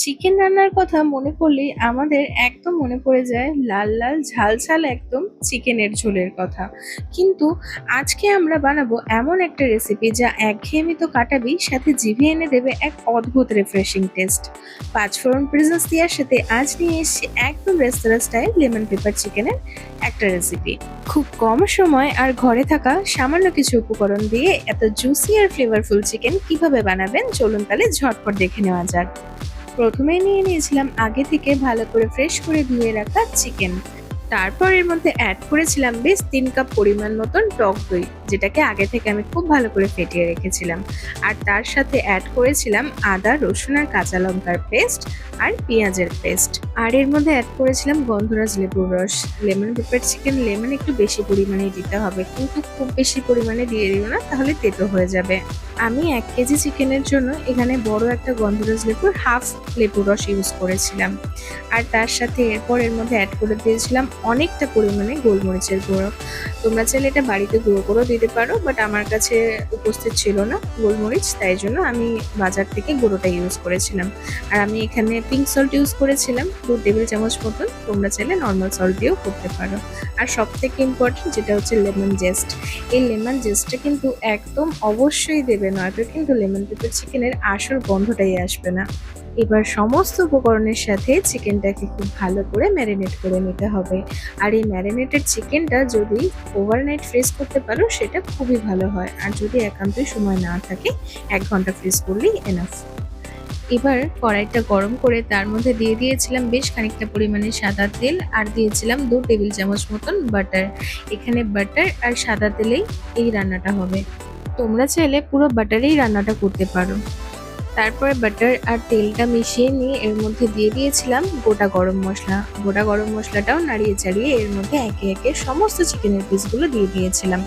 Chicken রান্নার কথা মনে পড়লেই আমাদের একদম মনে পড়ে যায় লাল লাল ঝাল ঝাল একদম চিকেনের ঝোলের কথা। কিন্তু আজকে আমরা বানাবো এমন একটা রেসিপি যা একঘেয়েমি তো কাটাবি, সাথে জিভে এনে দেবে এক অদ্ভুত রিফ্রেশিং টেস্ট। পাঁচফোড়ন প্রেজেন্স দেওয়ার সাথে আজ নিয়ে এসেছি একদম রেস্তোরাঁ স্টাইল লেমন পেপার চিকেনের একটা রেসিপি। খুব কম সময় আর ঘরে থাকা সামান্য কিছু উপকরণ দিয়ে এত জুসি আর ফ্লেভারফুল চিকেন কিভাবে বানাবেন, চলুন তাহলে ঝটপট দেখে নেওয়া যাক। প্রথমেই নিয়ে নিয়েছিলাম আগে থেকে ভালো করে ফ্রেশ করে ধুয়ে রাখা চিকেন। তারপর এর মধ্যে অ্যাড করেছিলাম বেশ 3 কাপ পরিমাণ মতন টক দই, যেটাকে আগে থেকে আমি খুব ভালো করে ফেটিয়ে রেখেছিলাম। আর তার সাথে অ্যাড করেছিলাম আদা রসুন আর কাঁচা লঙ্কার পেস্ট আর পেঁয়াজের পেস্ট। আর এর মধ্যে অ্যাড করেছিলাম গন্ধরাজ লেবুর রস। লেমন পেপার চিকেন লেমন একটু বেশি পরিমাণে দিতে হবে, কিন্তু খুব বেশি পরিমাণে দিয়ে দিও না, তাহলে তেতো হয়ে যাবে। আমি 1 কেজি চিকেনের জন্য এখানে বড় একটা গন্ধরাজ লেবুর হাফ লেবুর রস ইউজ করেছিলাম। আর তার সাথে এরপর এর মধ্যে অ্যাড করে দিয়েছিলাম অনেকটা পরিমাণে গোলমরিচের গুঁড়ো। তোমরা চাইলে এটা বাড়িতে গুঁড়ো করেও দিতে পারো, বাট আমার কাছে উপস্থিত ছিল না গোলমরিচ, তাই জন্য আমি বাজার থেকে গুঁড়োটা ইউজ করেছিলাম। আর আমি এখানে পিঙ্ক সল্ট ইউজ করেছিলাম 2 টেবিল চামচ মতন, তোমরা চাইলে নর্মাল সল্ট দিয়েও করতে পারো। আর সব থেকে ইম্পর্টেন্ট যেটা হচ্ছে লেমন জেস্ট। এই লেমন জেস্টটা কিন্তু একদম অবশ্যই দেবে, নয়তো কিন্তু লেমন পেপার চিকেনের আসল গন্ধটাই আসবে না। এবার সমস্ত উপকরণের সাথে চিকেনটাকে খুব ভালো করে ম্যারিনেট করে নিতে হবে। আর এই ম্যারিনেটেড চিকেনটা যদি ওভারনাইট ফ্রিজ করতে পারো সেটা খুবই ভালো হয়, আর যদি একান্তই সময় না থাকে 1 ঘন্টা ফ্রিজ করলেই এনাফ। এবার কড়াইটা গরম করে তার মধ্যে দিয়ে দিয়েছিলাম বেশ খানিকটা পরিমাণে সাদা তেল, আর দিয়েছিলাম 2 টেবিল চামচ মতন বাটার। এখানে বাটার আর সাদা তেলেই এই রান্নাটা হবে, তোমরা চাইলে পুরো বাটারেই রান্নাটা করতে পারো। তারপরে বাটার আর তেলটা মিশিয়ে নিয়ে এর মধ্যে দিয়ে দিয়েছিলাম গোটা গরম মশলা। গোটা গরম মশলাটাও নাড়িয়ে চাড়িয়ে এর মধ্যে একে একে সমস্ত চিকেনের পিসগুলো দিয়ে দিয়েছিলাম।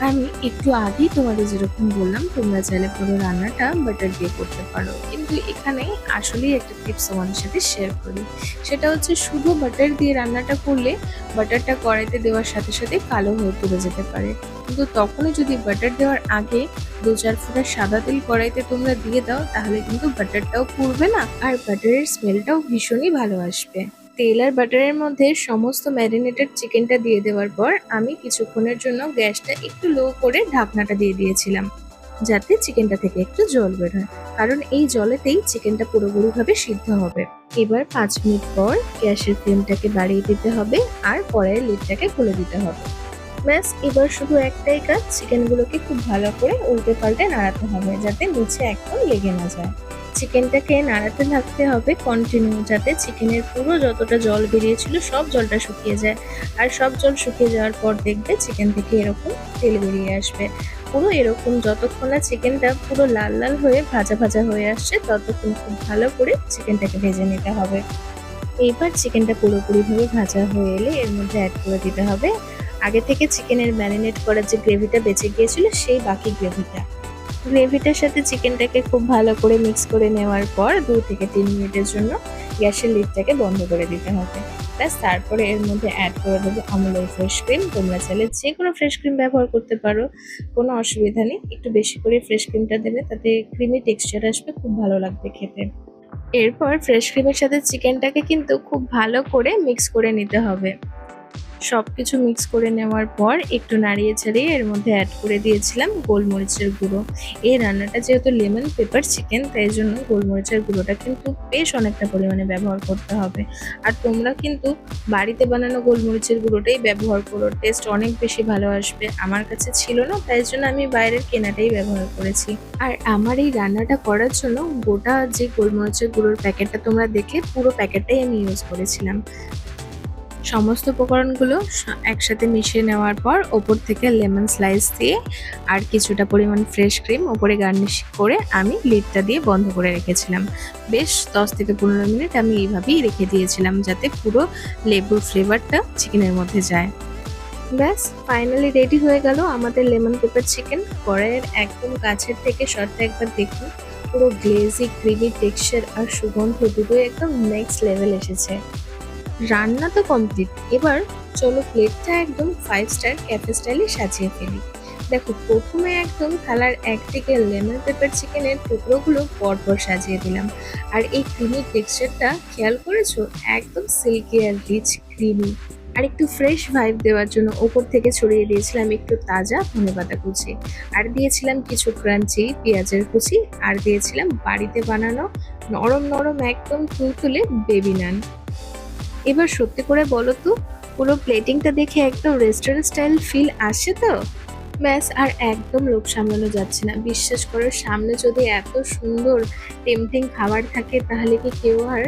আমি একটু আগেই তোমাদের যেরকম বললাম, তোমরা চাইলে পুরো রান্নাটা বাটার দিয়ে করতে পারো, কিন্তু এখানে আসলেই একটা টিপস তোমাদের সাথে শেয়ার করি। সেটা হচ্ছে শুধু বাটার দিয়ে রান্নাটা করলে বাটারটা কড়াইতে দেওয়ার সাথে সাথে কালো হয়ে পুড়ে যেতে পারে, কিন্তু তখনই যদি বাটার দেওয়ার আগে 2-4 ফোঁটা সাদা তেল কড়াইতে তোমরা দিয়ে দাও, তাহলে কিন্তু বাটারটাও পুড়বে না আর বাটারের স্মেলটাও ভীষণই ভালো আসবে। তেল আর বাটারের মধ্যে সমস্ত ম্যারিনেটেড চিকেনটা দিয়ে দেওয়ার পর আমি কিছুক্ষণের জন্য গ্যাসটা একটু লো করে ঢাকনাটা দিয়ে দিয়েছিলাম, যাতে চিকেনটা থেকে একটু জল বের হয়, কারণ এই জলেতেই চিকেনটা পুরোপুরিভাবে সিদ্ধ হবে। এবার 5 মিনিট পর গ্যাসের ফ্লেমটাকে বাড়িয়ে দিতে হবে আর কড়াইয়ের লিডটাকে খুলে দিতে হবে। ব্যাস, এবার শুধু একটাই কাজ, চিকেনগুলোকে খুব ভালো করে উল্টে পাল্টে নাড়াতে হবে, যাতে নিচে একদম লেগে না যায়। চিকেনটাকে নাড়াতে থাকতে হবে কন্টিনিউ, যাতে চিকেনের পুরো যতটা জল বেরিয়েছিল সব জলটা শুকিয়ে যায়। আর সব জল শুকিয়ে যাওয়ার পর দেখবে চিকেন থেকে এরকম তেল বেরিয়ে আসবে। পুরো এরকম যতক্ষণ না চিকেনটা পুরো লাল লাল হয়ে ভাজা ভাজা হয়ে আসছে, ততক্ষণ খুব ভালো করে চিকেনটাকে ভেজে নিতে হবে। এইবার চিকেনটা পুরোপুরিভাবে ভাজা হয়ে এলে এর মধ্যে অ্যাড করে দিতে হবে আগে থেকে চিকেনের ম্যারিনেট করার যে গ্রেভিটা বেঁচে গিয়েছিল সেই বাকি গ্রেভিটা। গ্রেভিটার সাথে চিকেনটাকে খুব ভালো করে মিক্স করে নেওয়ার পর 2 থেকে 3 মিনিটের জন্য গ্যাসের লিডটাকে বন্ধ করে দিতে হবে। ব্যাস, তারপরে এর মধ্যে অ্যাড করে দেবো আমুলের ফ্রেশ ক্রিম। তোমরা চাইলে যে কোনো ফ্রেশ ক্রিম ব্যবহার করতে পারো, কোনো অসুবিধা নেই। একটু বেশি করে ফ্রেশ ক্রিমটা দেবে, তাতে ক্রিমি টেক্সচার আসবে, খুব ভালো লাগবে খেতে। এরপর ফ্রেশ ক্রিমের সাথে চিকেনটাকে কিন্তু খুব ভালো করে মিক্স করে নিতে হবে। সবকিছু মিক্স করে নেওয়ার পর একটু নাড়িয়ে ছাড়িয়ে এর মধ্যে অ্যাড করে দিয়েছিলাম গোলমরিচের গুঁড়ো। এই রান্নাটা যেহেতু লেমন পেপার চিকেন, তাই জন্য গোলমরিচের গুঁড়োটা কিন্তু বেশ অনেকটা পরিমাণে ব্যবহার করতে হবে। আর তোমরা কিন্তু বাড়িতে বানানো গোলমরিচের গুঁড়োটাই ব্যবহার করো, টেস্ট অনেক বেশি ভালো আসবে। আমার কাছে ছিল না, তাই জন্য আমি বাইরের কেনাটাই ব্যবহার করেছি। আর আমার এই রান্নাটা করার জন্য গোটা যে গোলমরিচের গুঁড়োর প্যাকেটটা তোমরা দেখে, পুরো প্যাকেটটাই আমি ইউজ করেছিলাম। সমস্ত উপকরণগুলো একসাথে মিশিয়ে নেওয়ার পর ওপর থেকে লেমন স্লাইস দিয়ে আর কিছুটা পরিমাণ ফ্রেশ ক্রিম ওপরে গার্নিশ করে আমি লিডটা দিয়ে বন্ধ করে রেখেছিলাম। বেশ 10 থেকে 15 মিনিট আমি এইভাবেই রেখে দিয়েছিলাম, যাতে পুরো লেবুর ফ্লেভারটা চিকেনের মধ্যে যায়। ব্যাস, ফাইনালি রেডি হয়ে গেল আমাদের লেমন পেপার চিকেন। কড়াইয়ের একদম কাছের থেকে শটটা একবার দেখুন, পুরো গ্লেজি ক্রিমি টেক্সচার আর সুগন্ধ দুটোই একদম নেক্সট লেভেল এসেছে। রান্না তো কমপ্লিট, এবার চলো প্লেটটা একদম 5 স্টার ক্যাফে স্টাইলে সাজিয়ে ফেলি। দেখো, প্রথমে একদম থালার একদিকে লেমন পেপার চিকেনের টুকরোগুলো পরপর সাজিয়ে দিলাম। আর এই ক্রিমি টেক্সচারটা খেয়াল করেছো? একদম সিল্কি আর রিচ ক্রিমি। আর একটু ফ্রেশ ভাইব দেওয়ার জন্য ওপর থেকে ছড়িয়ে দিয়েছিলাম একটু তাজা ধনেপাতা কুচি, আর দিয়েছিলাম কিছু ক্রাঞ্চি পেঁয়াজের কুচি, আর দিয়েছিলাম বাড়িতে বানানো নরম নরম একদম তুলতুলে বেবি নান। এবার সত্যি করে বলো তো, পুরো প্লেটিংটা দেখে একদম রেস্টুরেন্ট স্টাইল ফিল আসছে তো? ব্যাস, আর একদম লোভ সামলানো যাচ্ছে না। বিশ্বাস করো, সামনে যদি এত সুন্দর টেম্পটিং খাবার থাকে তাহলে কি কেউ আর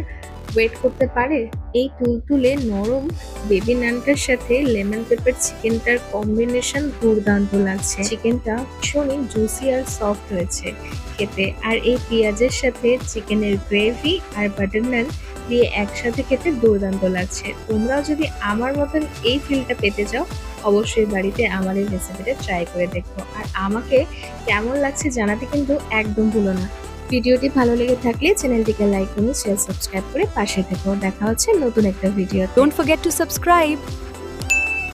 ওয়েট করতে পারে? এই তুলতুলে নরম বেবি নানটার সাথে লেমন পেপার চিকেনটার কম্বিনেশন দুর্দান্ত লাগছে। চিকেনটা ভীষণই জুসি আর সফট হয়েছে খেতে, আর এই পেঁয়াজের সাথে চিকেনের গ্রেভি আর বাটার নান দিয়ে একসাথে খেতে দুর্দান্ত লাগছে। তোমরাও যদি আমার মতন এই ফিলটা পেতে চাও, অবশ্যই বাড়িতে আমার এই রেসিপিটা ট্রাই করে দেখো। আর আমাকে কেমন লাগছে জানাতে কিন্তু একদম ভুলো না। ভিডিওটি ভালো লেগে থাকলে চ্যানেলটিকে লাইক, কমেন্ট, শেয়ার, সাবস্ক্রাইব করে পাশে থেকো। দেখা হচ্ছে নতুন একটা video. Don't forget to subscribe.